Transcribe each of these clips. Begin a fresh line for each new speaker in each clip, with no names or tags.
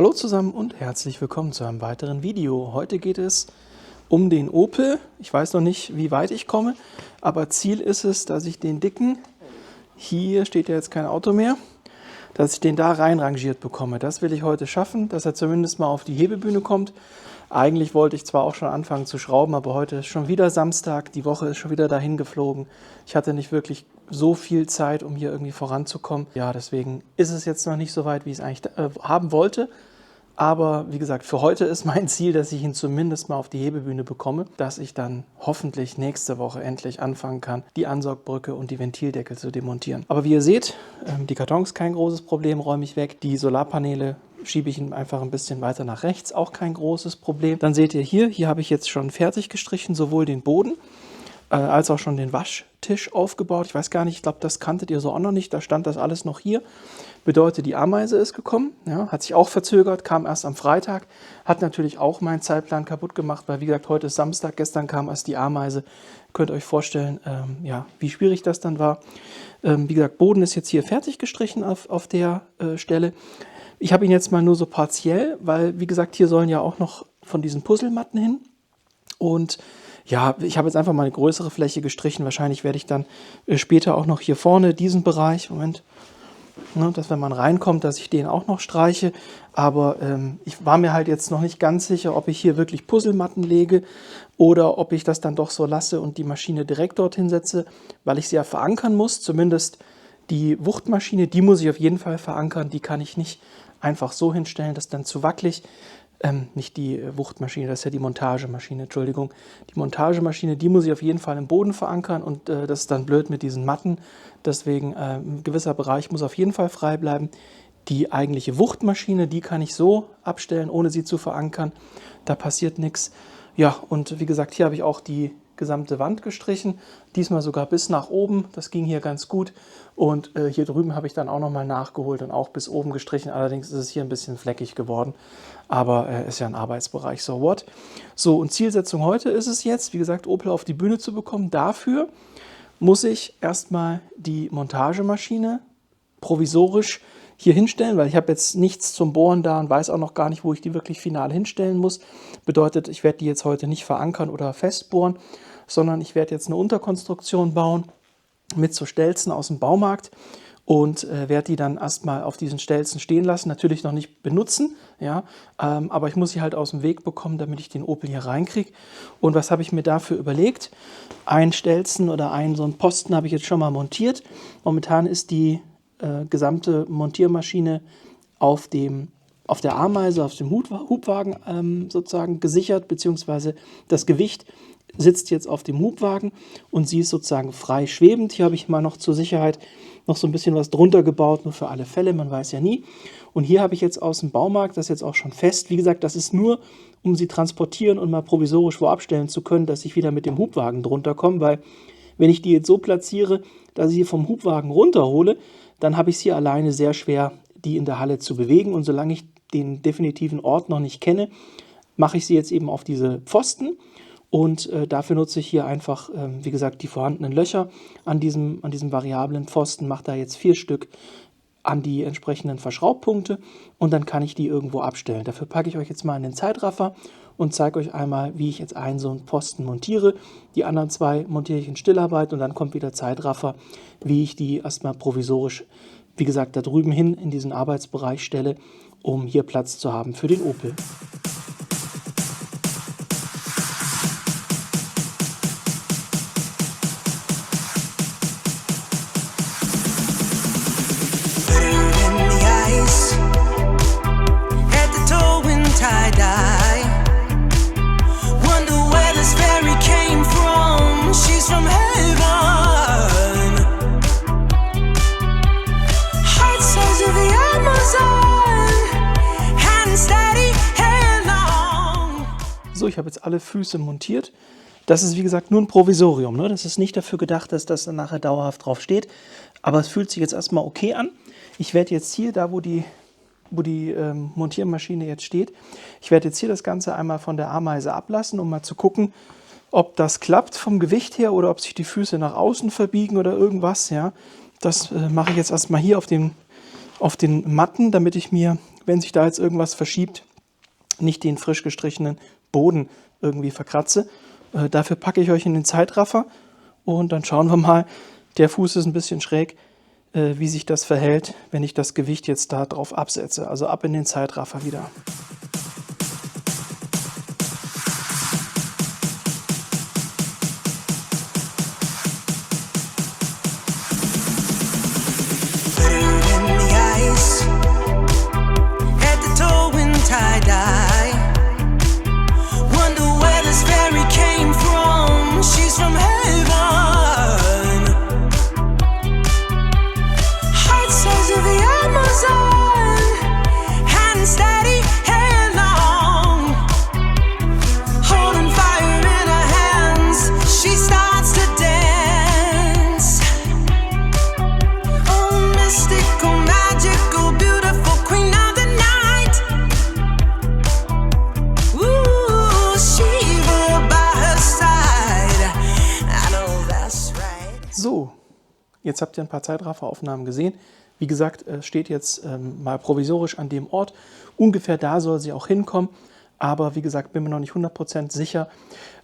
Hallo zusammen und herzlich willkommen zu einem weiteren Video. Heute geht es um den Opel. Ich weiß noch nicht, wie weit ich komme, aber Ziel ist es, dass ich den dicken, hier steht ja jetzt kein Auto mehr, dass ich den da reinrangiert bekomme. Das will ich heute schaffen, dass er zumindest mal auf die Hebebühne kommt. Eigentlich wollte ich zwar auch schon anfangen zu schrauben, aber heute ist schon wieder Samstag, die Woche ist schon wieder dahin geflogen. Ich hatte nicht wirklich so viel Zeit, um hier irgendwie voranzukommen. Ja, deswegen ist es jetzt noch nicht so weit, wie ich es eigentlich haben wollte. Aber wie gesagt, für heute ist mein Ziel, dass ich ihn zumindest mal auf die Hebebühne bekomme, dass ich dann hoffentlich nächste Woche endlich anfangen kann, die Ansaugbrücke und die Ventildeckel zu demontieren. Aber wie ihr seht, die Kartons kein großes Problem, räume ich weg. Die Solarpaneele schiebe ich ihn einfach ein bisschen weiter nach rechts, auch kein großes Problem. Dann seht ihr hier habe ich jetzt schon fertig gestrichen, sowohl den Boden als auch schon den Waschtisch aufgebaut. Ich weiß gar nicht, ich glaube, das kanntet ihr so auch noch nicht, da stand das alles noch hier. Bedeutet, die Ameise ist gekommen, ja, hat sich auch verzögert, kam erst am Freitag, hat natürlich auch meinen Zeitplan kaputt gemacht, weil wie gesagt, heute ist Samstag, gestern kam erst die Ameise. Könnt ihr euch vorstellen, ja, wie schwierig das dann war. Wie gesagt, Boden ist jetzt hier fertig gestrichen auf der Stelle. Ich habe ihn jetzt mal nur so partiell, weil wie gesagt, hier sollen ja auch noch von diesen Puzzlematten hin. Und ja, ich habe jetzt einfach mal eine größere Fläche gestrichen. Wahrscheinlich werde ich dann später auch noch hier vorne diesen Bereich, Moment, ne, dass wenn man reinkommt, dass ich den auch noch streiche. Aber ich war mir halt jetzt noch nicht ganz sicher, ob ich hier wirklich Puzzlematten lege oder ob ich das dann doch so lasse und die Maschine direkt dorthin setze, weil ich sie ja verankern muss. Zumindest die Wuchtmaschine, die muss ich auf jeden Fall verankern. Die kann ich nicht einfach so hinstellen, das ist dann zu wackelig. Nicht die Wuchtmaschine, das ist ja die Montagemaschine, Entschuldigung. Die Montagemaschine, die muss ich auf jeden Fall im Boden verankern und das ist dann blöd mit diesen Matten. Deswegen ein gewisser Bereich muss auf jeden Fall frei bleiben. Die eigentliche Wuchtmaschine, die kann ich so abstellen, ohne sie zu verankern. Da passiert nichts. Ja, und wie gesagt, hier habe ich auch die gesamte Wand gestrichen, diesmal sogar bis nach oben, das ging hier ganz gut und hier drüben habe ich dann auch nochmal nachgeholt und auch bis oben gestrichen, allerdings ist es hier ein bisschen fleckig geworden, aber ist ja ein Arbeitsbereich, so what. So, und Zielsetzung heute ist es jetzt, wie gesagt, Opel auf die Bühne zu bekommen. Dafür muss ich erstmal die Montagemaschine provisorisch hier hinstellen, weil ich habe jetzt nichts zum Bohren da und weiß auch noch gar nicht, wo ich die wirklich final hinstellen muss. Bedeutet, ich werde die jetzt heute nicht verankern oder festbohren, sondern ich werde jetzt eine Unterkonstruktion bauen mit so Stelzen aus dem Baumarkt und werde die dann erstmal auf diesen Stelzen stehen lassen. Natürlich noch nicht benutzen, ja, aber ich muss sie halt aus dem Weg bekommen, damit ich den Opel hier reinkriege. Und was habe ich mir dafür überlegt? Ein Stelzen oder so einen Posten habe ich jetzt schon mal montiert. Momentan ist die gesamte Montiermaschine auf der Ameise, auf dem Hubwagen sozusagen gesichert, beziehungsweise das Gewicht sitzt jetzt auf dem Hubwagen und sie ist sozusagen frei schwebend. Hier habe ich mal noch zur Sicherheit noch so ein bisschen was drunter gebaut, nur für alle Fälle, man weiß ja nie. Und hier habe ich jetzt aus dem Baumarkt, das ist jetzt auch schon fest, wie gesagt, das ist nur, um sie transportieren und mal provisorisch wo abstellen zu können, dass ich wieder mit dem Hubwagen drunter komme, weil wenn ich die jetzt so platziere, dass ich sie vom Hubwagen runterhole, dann habe ich es hier alleine sehr schwer, die in der Halle zu bewegen. Und solange ich den definitiven Ort noch nicht kenne, mache ich sie jetzt eben auf diese Pfosten. Und dafür nutze ich hier einfach, wie gesagt, die vorhandenen Löcher an diesem variablen Pfosten, mache da jetzt 4 Stück an die entsprechenden Verschraubpunkte und dann kann ich die irgendwo abstellen. Dafür packe ich euch jetzt mal in den Zeitraffer und zeige euch einmal, wie ich jetzt so einen Posten montiere. Die anderen 2 montiere ich in Stillarbeit und dann kommt wieder Zeitraffer, wie ich die erstmal provisorisch, wie gesagt, da drüben hin in diesen Arbeitsbereich stelle, um hier Platz zu haben für den Opel. So, ich habe jetzt alle Füße montiert. Das ist wie gesagt nur ein Provisorium, ne? Das ist nicht dafür gedacht, dass das dann nachher dauerhaft drauf steht. Aber es fühlt sich jetzt erstmal okay an. Ich werde jetzt hier, da wo die Montiermaschine jetzt steht, ich werde jetzt hier das Ganze einmal von der Ameise ablassen, um mal zu gucken, ob das klappt vom Gewicht her oder ob sich die Füße nach außen verbiegen oder irgendwas. Ja, das mache ich jetzt erstmal hier auf den Matten, damit ich mir wenn sich da jetzt irgendwas verschiebt, nicht den frisch gestrichenen Boden irgendwie verkratze. Dafür packe ich euch in den Zeitraffer und dann schauen wir mal, der Fuß ist ein bisschen schräg, wie sich das verhält, wenn ich das Gewicht jetzt da drauf absetze. Also ab in den Zeitraffer wieder. So, jetzt habt ihr ein paar Zeitrafferaufnahmen gesehen. Wie gesagt, steht jetzt mal provisorisch an dem Ort. Ungefähr da soll sie auch hinkommen. Aber wie gesagt, bin mir noch nicht 100% sicher,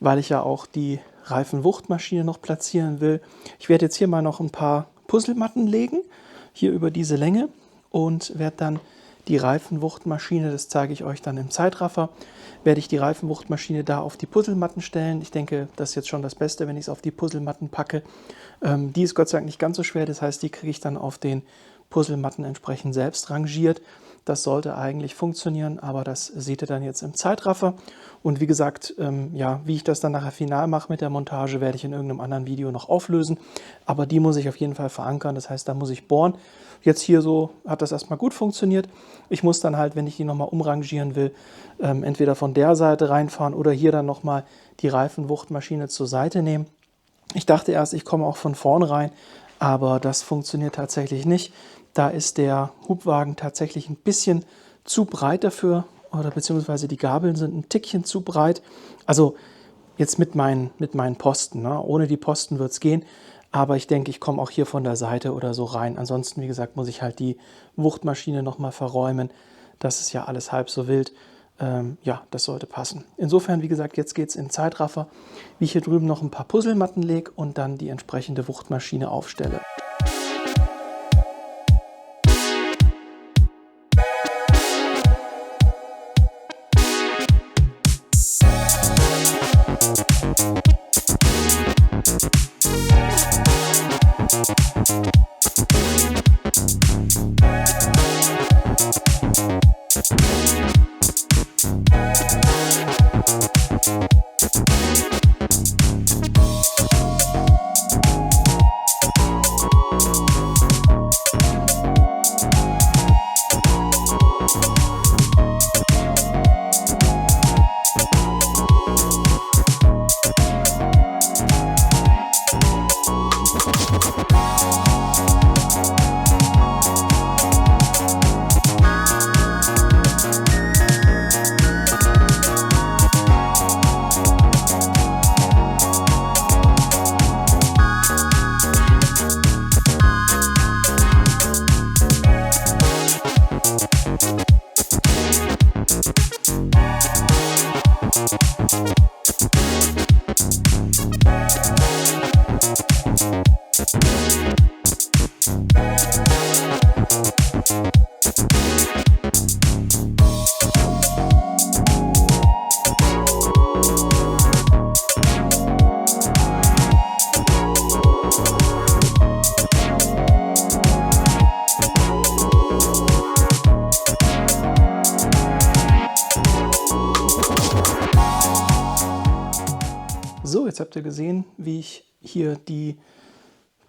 weil ich ja auch die Reifenwuchtmaschine noch platzieren will. Ich werde jetzt hier mal noch ein paar Puzzlematten legen, hier über diese Länge, und werde dann die Reifenwuchtmaschine, das zeige ich euch dann im Zeitraffer, werde ich die Reifenwuchtmaschine da auf die Puzzlematten stellen. Ich denke, das ist jetzt schon das Beste, wenn ich es auf die Puzzlematten packe. Die ist Gott sei Dank nicht ganz so schwer, das heißt, die kriege ich dann auf den Puzzlematten entsprechend selbst rangiert. Das sollte eigentlich funktionieren, aber das seht ihr dann jetzt im Zeitraffer. Und wie gesagt, ja, wie ich das dann nachher final mache mit der Montage, werde ich in irgendeinem anderen Video noch auflösen. Aber die muss ich auf jeden Fall verankern, das heißt, da muss ich bohren. Jetzt hier so hat das erstmal gut funktioniert. Ich muss dann halt, wenn ich die nochmal umrangieren will, entweder von der Seite reinfahren oder hier dann nochmal die Reifenwuchtmaschine zur Seite nehmen. Ich dachte erst, ich komme auch von vorne rein, aber das funktioniert tatsächlich nicht. Da ist der Hubwagen tatsächlich ein bisschen zu breit dafür, oder beziehungsweise die Gabeln sind ein Tickchen zu breit. Also jetzt mit meinen Posten, ne? Ohne die Posten wird es gehen, aber ich denke, ich komme auch hier von der Seite oder so rein. Ansonsten, wie gesagt, muss ich halt die Wuchtmaschine nochmal verräumen. Das ist ja alles halb so wild. Ja, das sollte passen. Insofern, wie gesagt, jetzt geht es in Zeitraffer, wie ich hier drüben noch ein paar Puzzlematten lege und dann die entsprechende Wuchtmaschine aufstelle. So, jetzt habt ihr gesehen, wie ich hier die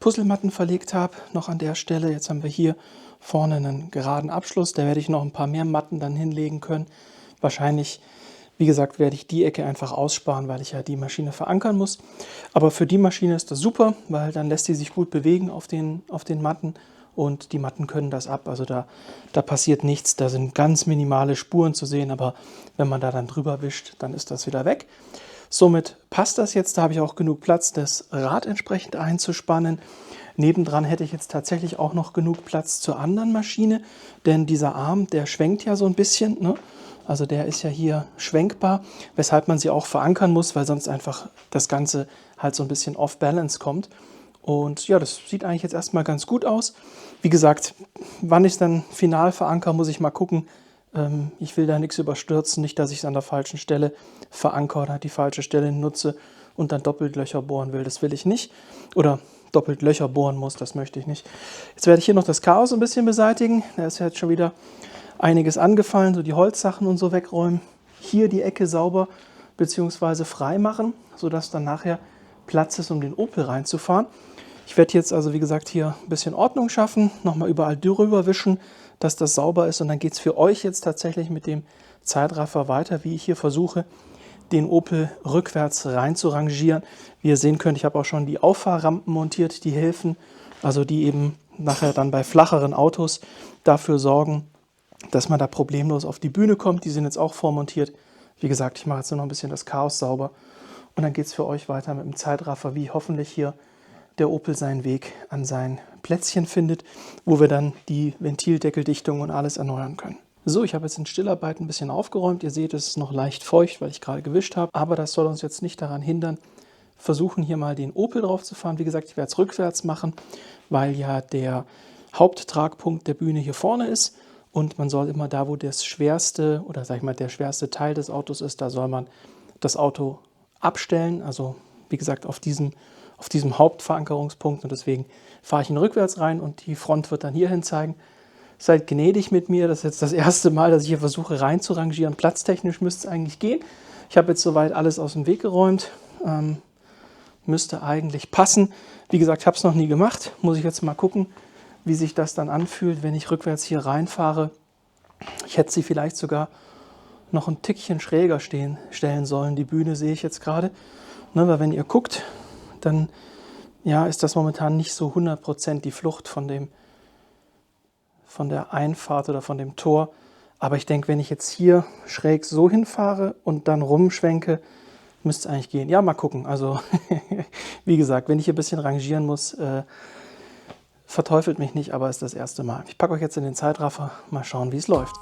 Puzzlematten verlegt habe, noch an der Stelle. Jetzt haben wir hier vorne einen geraden Abschluss. Da werde ich noch ein paar mehr Matten dann hinlegen können. Wahrscheinlich, wie gesagt, werde ich die Ecke einfach aussparen, weil ich ja die Maschine verankern muss. Aber für die Maschine ist das super, weil dann lässt sie sich gut bewegen auf den Matten. Und die Matten können das ab, also da passiert nichts. Da sind ganz minimale Spuren zu sehen, aber wenn man da dann drüber wischt, dann ist das wieder weg. Somit passt das jetzt, da habe ich auch genug Platz, das Rad entsprechend einzuspannen. Nebendran hätte ich jetzt tatsächlich auch noch genug Platz zur anderen Maschine, denn dieser Arm, der schwenkt ja so ein bisschen, ne? Also der ist ja hier schwenkbar, weshalb man sie auch verankern muss, weil sonst einfach das Ganze halt so ein bisschen off-balance kommt. Und ja, das sieht eigentlich jetzt erstmal ganz gut aus. Wie gesagt, wann ich es dann final verankere, muss ich mal gucken. Ich will da nichts überstürzen, nicht, dass ich es an der falschen Stelle verankere oder die falsche Stelle nutze und dann doppelt Löcher bohren will. Das will ich nicht. Oder doppelt Löcher bohren muss, das möchte ich nicht. Jetzt werde ich hier noch das Chaos ein bisschen beseitigen. Da ist ja jetzt schon wieder einiges angefallen, so die Holzsachen und so wegräumen. Hier die Ecke sauber bzw. frei machen, sodass dann nachher Platz ist, um den Opel reinzufahren. Ich werde jetzt also, wie gesagt, hier ein bisschen Ordnung schaffen, nochmal überall drüber wischen, dass das sauber ist. Und dann geht es für euch jetzt tatsächlich mit dem Zeitraffer weiter, wie ich hier versuche, den Opel rückwärts rein zu rangieren. Wie ihr sehen könnt, ich habe auch schon die Auffahrrampen montiert, die helfen, also die eben nachher dann bei flacheren Autos dafür sorgen, dass man da problemlos auf die Bühne kommt. Die sind jetzt auch vormontiert. Wie gesagt, ich mache jetzt nur noch ein bisschen das Chaos sauber. Und dann geht es für euch weiter mit dem Zeitraffer, wie hoffentlich hier der Opel seinen Weg an sein Plätzchen findet, wo wir dann die Ventildeckeldichtung und alles erneuern können. So, ich habe jetzt in Stillarbeit ein bisschen aufgeräumt. Ihr seht, es ist noch leicht feucht, weil ich gerade gewischt habe. Aber das soll uns jetzt nicht daran hindern, versuchen hier mal den Opel drauf zu fahren. Wie gesagt, ich werde es rückwärts machen, weil ja der Haupttragpunkt der Bühne hier vorne ist. Und man soll immer da, wo das schwerste oder sag ich mal der schwerste Teil des Autos ist, da soll man das Auto abstellen. Also wie gesagt auf diesem Hauptverankerungspunkt. Und deswegen fahre ich ihn rückwärts rein und die Front wird dann hierhin zeigen. Seid gnädig mit mir. Das ist jetzt das erste Mal, dass ich hier versuche reinzurangieren. Platztechnisch müsste es eigentlich gehen. Ich habe jetzt soweit alles aus dem Weg geräumt. Müsste eigentlich passen. Wie gesagt, ich habe es noch nie gemacht. Muss ich jetzt mal gucken, wie sich das dann anfühlt, wenn ich rückwärts hier reinfahre. Ich hätte sie vielleicht sogar noch ein Tickchen schräger stellen sollen. Die Bühne sehe ich jetzt gerade. Ne, weil wenn ihr guckt, dann ja, ist das momentan nicht so 100% die Flucht von der Einfahrt oder von dem Tor. Aber ich denke, wenn ich jetzt hier schräg so hinfahre und dann rumschwenke, müsste es eigentlich gehen. Ja, mal gucken. Also, wie gesagt, wenn ich hier ein bisschen rangieren muss, verteufelt mich nicht, aber es ist das erste Mal. Ich packe euch jetzt in den Zeitraffer, mal schauen, wie es läuft.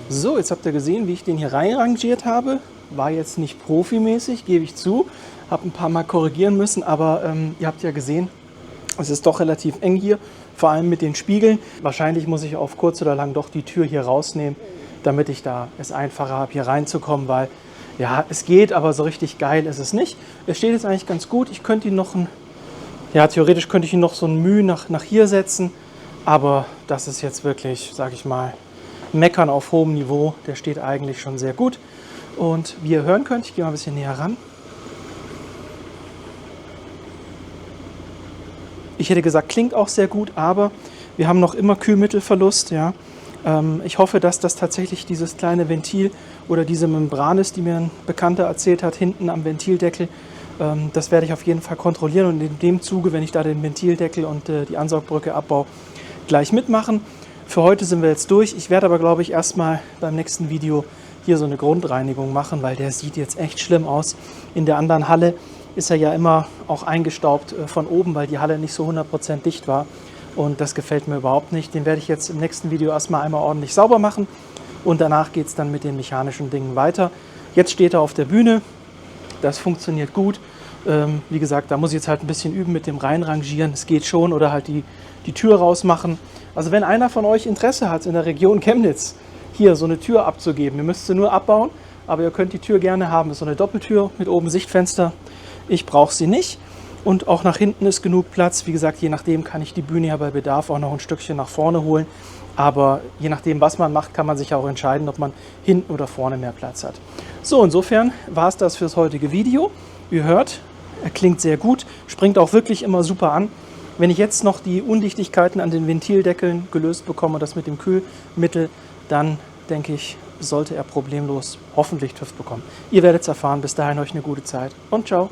So, jetzt habt ihr gesehen, wie ich den hier reinrangiert habe. War jetzt nicht profimäßig, gebe ich zu. Habe ein paar Mal korrigieren müssen, aber ihr habt ja gesehen, es ist doch relativ eng hier, vor allem mit den Spiegeln. Wahrscheinlich muss ich auf kurz oder lang doch die Tür hier rausnehmen, damit ich da es einfacher habe, hier reinzukommen, weil ja, es geht, aber so richtig geil ist es nicht. Es steht jetzt eigentlich ganz gut. Ich könnte ihn noch theoretisch könnte ich ihn noch so ein Mühe nach hier setzen, aber das ist jetzt wirklich, sage ich mal, Meckern auf hohem Niveau. Der steht eigentlich schon sehr gut. Und wie ihr hören könnt, ich gehe mal ein bisschen näher ran. Ich hätte gesagt, klingt auch sehr gut, aber wir haben noch immer Kühlmittelverlust. Ja. Ich hoffe, dass das tatsächlich dieses kleine Ventil oder diese Membran ist, die mir ein Bekannter erzählt hat, hinten am Ventildeckel, Das werde ich auf jeden Fall kontrollieren und in dem Zuge, wenn ich da den Ventildeckel und die Ansaugbrücke abbaue, gleich mitmachen. Für heute sind wir jetzt durch. Ich werde aber, glaube ich, erstmal beim nächsten Video hier so eine Grundreinigung machen, weil der sieht jetzt echt schlimm aus. In der anderen Halle ist er ja immer auch eingestaubt von oben, weil die Halle nicht so 100% dicht war. Und das gefällt mir überhaupt nicht. Den werde ich jetzt im nächsten Video erstmal einmal ordentlich sauber machen. Und danach geht es dann mit den mechanischen Dingen weiter. Jetzt steht er auf der Bühne. Das funktioniert gut. Wie gesagt, da muss ich jetzt halt ein bisschen üben mit dem Reinrangieren. Es geht schon. Oder halt die Tür rausmachen. Also wenn einer von euch Interesse hat, in der Region Chemnitz hier so eine Tür abzugeben, ihr müsst sie nur abbauen, aber ihr könnt die Tür gerne haben. Das ist so eine Doppeltür mit oben Sichtfenster. Ich brauche sie nicht. Und auch nach hinten ist genug Platz. Wie gesagt, je nachdem kann ich die Bühne ja bei Bedarf auch noch ein Stückchen nach vorne holen. Aber je nachdem, was man macht, kann man sich auch entscheiden, ob man hinten oder vorne mehr Platz hat. So, insofern war es das fürs heutige Video. Ihr hört, er klingt sehr gut, springt auch wirklich immer super an. Wenn ich jetzt noch die Undichtigkeiten an den Ventildeckeln gelöst bekomme, das mit dem Kühlmittel, dann denke ich, sollte er problemlos hoffentlich TÜV bekommen. Ihr werdet es erfahren. Bis dahin euch eine gute Zeit und ciao.